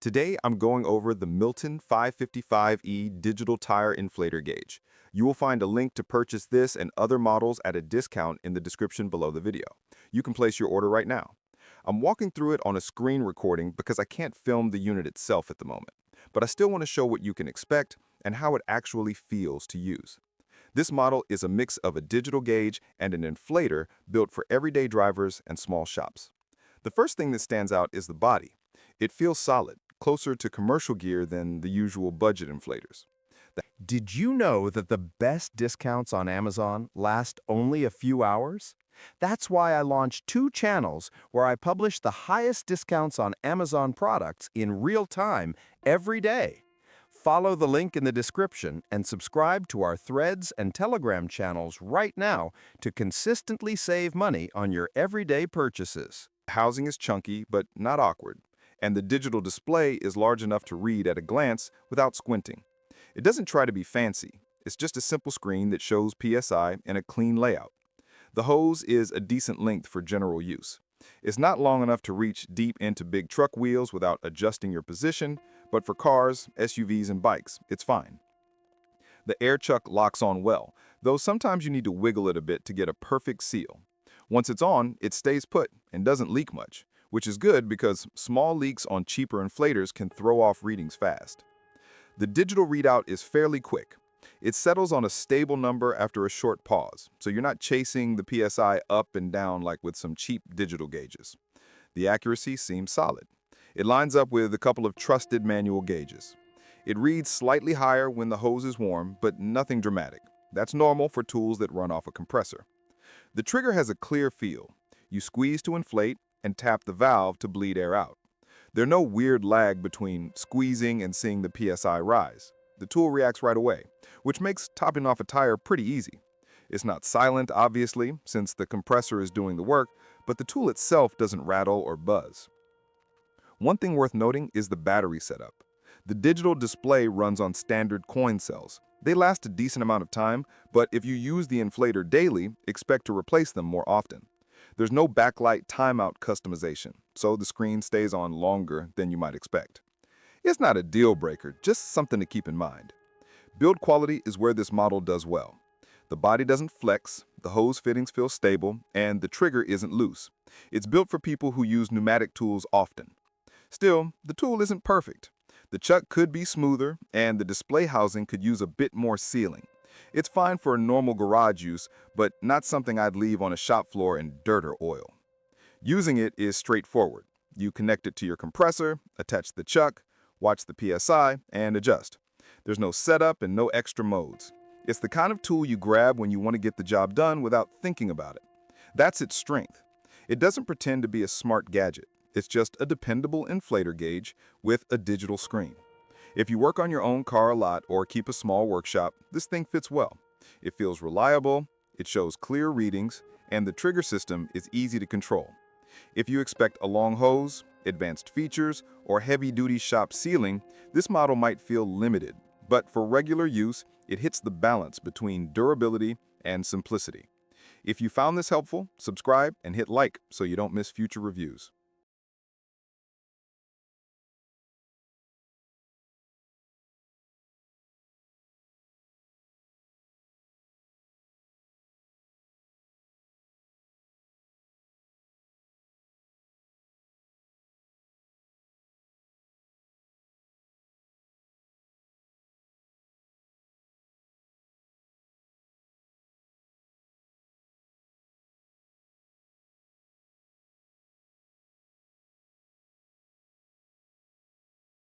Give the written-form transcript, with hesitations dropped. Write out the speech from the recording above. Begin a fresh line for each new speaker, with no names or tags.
Today, I'm going over the Milton 555E digital tire inflator gauge. You will find a link to purchase this and other models at a discount in the description below the video. You can place your order right now. I'm walking through it on a screen recording because I can't film the unit itself at the moment, but I still want to show what you can expect and how it actually feels to use. This model is a mix of a digital gauge and an inflator built for everyday drivers and small shops. The first thing that stands out is the body. It feels solid, closer to commercial gear than the usual budget inflators.
Did you know that the best discounts on Amazon last only a few hours? That's why I launched 2 channels where I publish the highest discounts on Amazon products in real time every day. Follow the link in the description and subscribe to our Threads and Telegram channels right now to consistently save money on your everyday purchases.
Housing is chunky, but not awkward, and the digital display is large enough to read at a glance without squinting. It doesn't try to be fancy. It's just a simple screen that shows PSI and a clean layout. The hose is a decent length for general use. It's not long enough to reach deep into big truck wheels without adjusting your position, but for cars, SUVs, and bikes, it's fine. The air chuck locks on well, though sometimes you need to wiggle it a bit to get a perfect seal. Once it's on, it stays put and doesn't leak much, which is good because small leaks on cheaper inflators can throw off readings fast. The digital readout is fairly quick. It settles on a stable number after a short pause, so you're not chasing the PSI up and down like with some cheap digital gauges. The accuracy seems solid. It lines up with a couple of trusted manual gauges. It reads slightly higher when the hose is warm, but nothing dramatic. That's normal for tools that run off a compressor. The trigger has a clear feel. You squeeze to inflate and tap the valve to bleed air out. There's no weird lag between squeezing and seeing the PSI rise. The tool reacts right away, which makes topping off a tire pretty easy. It's not silent, obviously, since the compressor is doing the work, but the tool itself doesn't rattle or buzz. One thing worth noting is the battery setup. The digital display runs on standard coin cells. They last a decent amount of time, but if you use the inflator daily, expect to replace them more often. There's no backlight timeout customization, so the screen stays on longer than you might expect. It's not a deal breaker, just something to keep in mind. Build quality is where this model does well. The body doesn't flex, the hose fittings feel stable, and the trigger isn't loose. It's built for people who use pneumatic tools often. Still, the tool isn't perfect. The chuck could be smoother, and the display housing could use a bit more sealing. It's fine for normal garage use, but not something I'd leave on a shop floor in dirt or oil. Using it is straightforward. You connect it to your compressor, attach the chuck, watch the PSI, and adjust. There's no setup and no extra modes. It's the kind of tool you grab when you want to get the job done without thinking about it. That's its strength. It doesn't pretend to be a smart gadget. It's just a dependable inflator gauge with a digital screen. If you work on your own car a lot or keep a small workshop, this thing fits well. It feels reliable, it shows clear readings, and the trigger system is easy to control. If you expect a long hose, advanced features, or heavy-duty shop sealing, this model might feel limited. But for regular use, it hits the balance between durability and simplicity. If you found this helpful, subscribe and hit like so you don't miss future reviews.